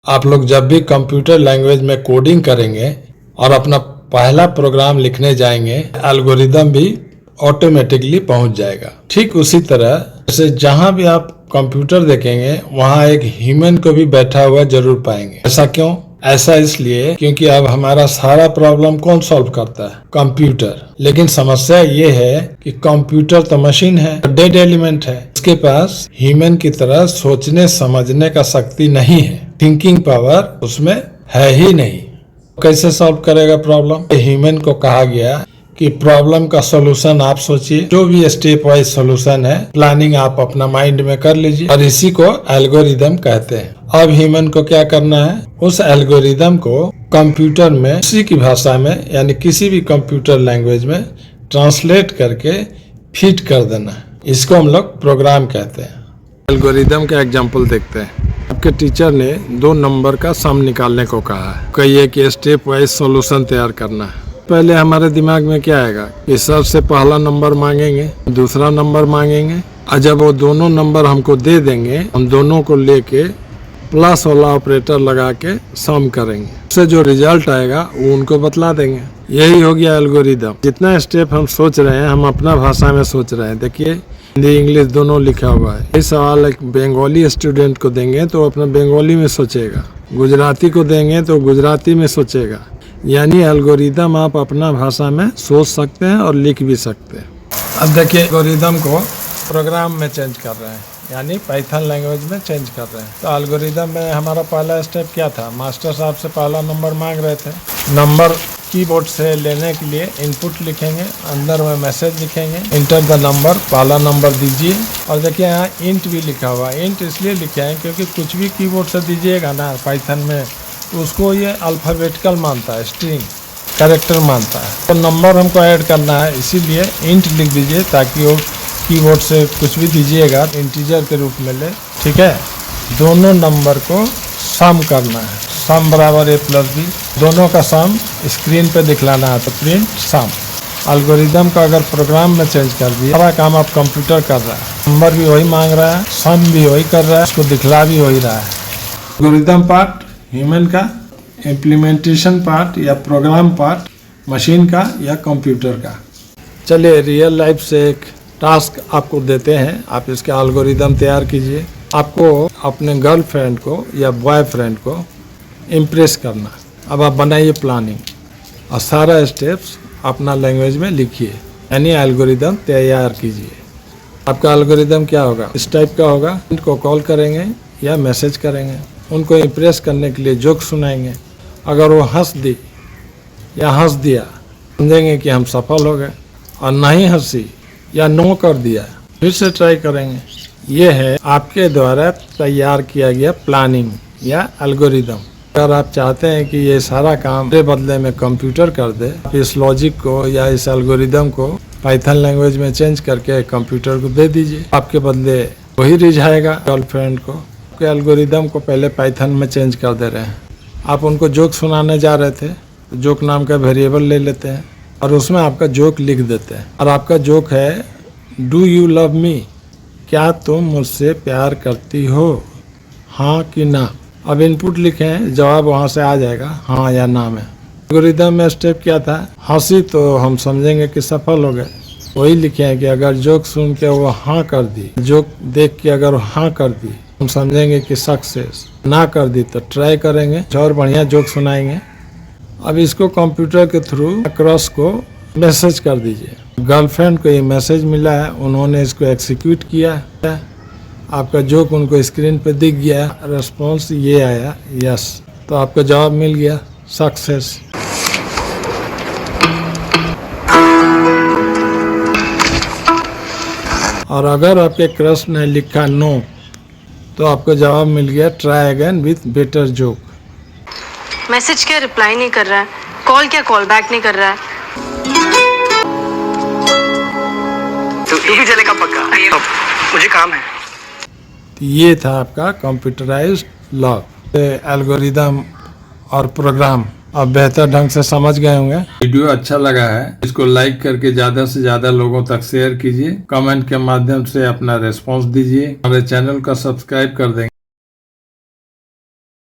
आप लोग जब भी कंप्यूटर लैंग्वेज में कोडिंग करेंगे और अपना पहला प्रोग्राम लिखने जाएंगे, एल्गोरिदम भी ऑटोमेटिकली पहुंच जाएगा। ठीक उसी तरह जैसे जहां भी आप कंप्यूटर देखेंगे वहां एक ह्यूमन को भी बैठा हुआ जरूर पाएंगे। ऐसा क्यों? ऐसा इसलिए क्योंकि अब हमारा सारा प्रॉब्लम कौन सॉल्व करता है? कंप्यूटर। लेकिन समस्या ये है कि कंप्यूटर तो मशीन है, डेड एलिमेंट है। इसके पास ह्यूमन की तरह सोचने समझने का शक्ति नहीं है, थिंकिंग पावर उसमें है ही नहीं। कैसे सॉल्व करेगा प्रॉब्लम? ह्यूमन को कहा गया कि प्रॉब्लम का सॉल्यूशन आप सोचिए, जो भी स्टेप वाइज सॉल्यूशन है प्लानिंग आप अपना माइंड में कर लीजिए, और इसी को एल्गोरिदम कहते हैं। अब ह्यूमन को क्या करना है? उस एल्गोरिदम को कंप्यूटर में किसी की भाषा में यानी किसी भी कंप्यूटर लैंग्वेज में ट्रांसलेट करके फिट कर देना है। इसको हम लोग प्रोग्राम कहते हैं। एल्गोरिदम का एग्जाम्पल देखते हैं। आपके टीचर ने 2 नंबर का सम निकालने को कहा है, कहिए कि स्टेप वाइज सॉल्यूशन तैयार करना है। पहले हमारे दिमाग में क्या आएगा कि सबसे पहला नंबर मांगेंगे, दूसरा नंबर मांगेंगे, और जब वो दोनों नंबर हमको दे देंगे हम दोनों को लेके प्लस वाला ऑपरेटर लगा के सम करेंगे। उससे जो रिजल्ट आएगा वो उनको बतला देंगे। यही हो गया एल्गोरिदम। जितना स्टेप हम सोच रहे हैं हम अपना भाषा में सोच रहे हैं। देखिए हिंदी इंग्लिश दोनों लिखा हुआ है। ये सवाल एक बंगाली स्टूडेंट को देंगे तो अपना बंगाली में सोचेगा, गुजराती को देंगे तो गुजराती में सोचेगा। यानी एल्गोरिदम आप अपना भाषा में सोच सकते हैं और लिख भी सकते हैं। अब देखिए एल्गोरिदम को प्रोग्राम में चेंज कर रहे हैं, यानी पाइथन लैंग्वेज में चेंज कर रहे हैं। तो एल्गोरिदम में हमारा पहला स्टेप क्या था? मास्टर साहब से पहला नंबर मांग रहे थे। नंबर कीबोर्ड से लेने के लिए इनपुट लिखेंगे, अंदर में मैसेज लिखेंगे, इंटर द नंबर, पहला नंबर दीजिए। और देखिए यहाँ इंट भी लिखा हुआ है। इंट इसलिए लिखा है क्योंकि कुछ भी कीबोर्ड से दीजिएगा ना पाइथन में तो उसको ये अल्फ़ाबेटिकल मानता है, स्ट्रिंग कैरेक्टर मानता है। तो नंबर हमको ऐड करना है, इसीलिए इंट लिख दीजिए ताकि वो कीबोर्ड से कुछ भी दीजिएगा इंटीजर के रूप में ले। ठीक है, दोनों नंबर को सम करना है। सम बराबर a + b, दोनों का सम स्क्रीन पे दिखलाना है, तो प्रिंट सम। एल्गोरिदम का अगर प्रोग्राम में चेंज कर दिया, सारा काम आप कंप्यूटर कर रहा है। नंबर भी वही मांग रहा है, सम भी वही कर रहा है, उसको दिखला भी वही रहा है। एल्गोरिदम पार्ट ह्यूमन का, इम्प्लीमेंटेशन पार्ट या प्रोग्राम पार्ट मशीन का या कंप्यूटर का। चलिए रियल लाइफ से एक टास्क आपको देते हैं, आप इसका एल्गोरिदम तैयार कीजिए। आपको अपने गर्लफ्रेंड को या बॉयफ्रेंड को इम्प्रेस करना। अब आप बनाइए प्लानिंग और सारा स्टेप्स अपना लैंग्वेज में लिखिए, यानी एल्गोरिदम तैयार कीजिए। आपका एल्गोरिदम क्या होगा? इस टाइप का होगा। उनको कॉल करेंगे या मैसेज करेंगे, उनको इम्प्रेस करने के लिए जोक सुनाएंगे। अगर वो हंस दी या हंस दिया समझेंगे कि हम सफल हो गए, और नहीं हंसी या नो कर दिया फिर से ट्राई करेंगे। ये है आपके द्वारा तैयार किया गया प्लानिंग या एल्गोरिदम। अगर आप चाहते हैं कि ये सारा काम मेरे बदले में कंप्यूटर कर दे, इस लॉजिक को या इस एल्गोरिदम को पाइथन लैंग्वेज में चेंज करके कंप्यूटर को दे दीजिए, आपके बदले वही रिझाएगा गर्लफ्रेंड को। एल्गोरिदम को पहले पाइथन में चेंज कर दे रहे हैं। आप उनको जोक सुनाने जा रहे थे तो जोक नाम का वेरिएबल ले लेते हैं और उसमें आपका जोक लिख देते हैं। और आपका जोक है डू यू लव मी, क्या तुम मुझसे प्यार करती हो, हाँ कि ना। अब इनपुट लिखें, जवाब वहाँ से आ जाएगा हाँ या ना में। एल्गोरिदम में स्टेप क्या था? हंसी तो हम समझेंगे कि सफल हो गए। वही लिखे हैं कि अगर जोक सुन के वो हाँ कर दी, जोक देख के अगर हाँ कर दी हम समझेंगे कि सक्सेस। ना कर दी तो ट्राई करेंगे, और बढ़िया जोक सुनाएंगे। अब इसको कंप्यूटर के थ्रू क्रॉस को मैसेज कर दीजिए। गर्लफ्रेंड को ये मैसेज मिला है, उन्होंने इसको एग्जीक्यूट किया है, आपका जोक उनको स्क्रीन पे दिख गया, रेस्पॉन्स ये आया यस, तो आपका जवाब मिल गया सक्सेस। और अगर आपके क्रश ने लिखा नो तो आपको जवाब मिल गया try again with better joke. Message क्या रिप्लाई नहीं कर रहा है, कॉल क्या कॉल बैक नहीं कर रहा है। तो तू भी चलेगा पक्का? मुझे काम है। ये था आपका कंप्यूटराइज्ड लॉग। एल्गोरिदम और प्रोग्राम अब बेहतर ढंग से समझ गए होंगे। वीडियो अच्छा लगा है, इसको लाइक करके ज्यादा से ज्यादा लोगों तक शेयर कीजिए। कमेंट के माध्यम से अपना रिस्पांस दीजिए। हमारे चैनल का सब्सक्राइब कर देंगे।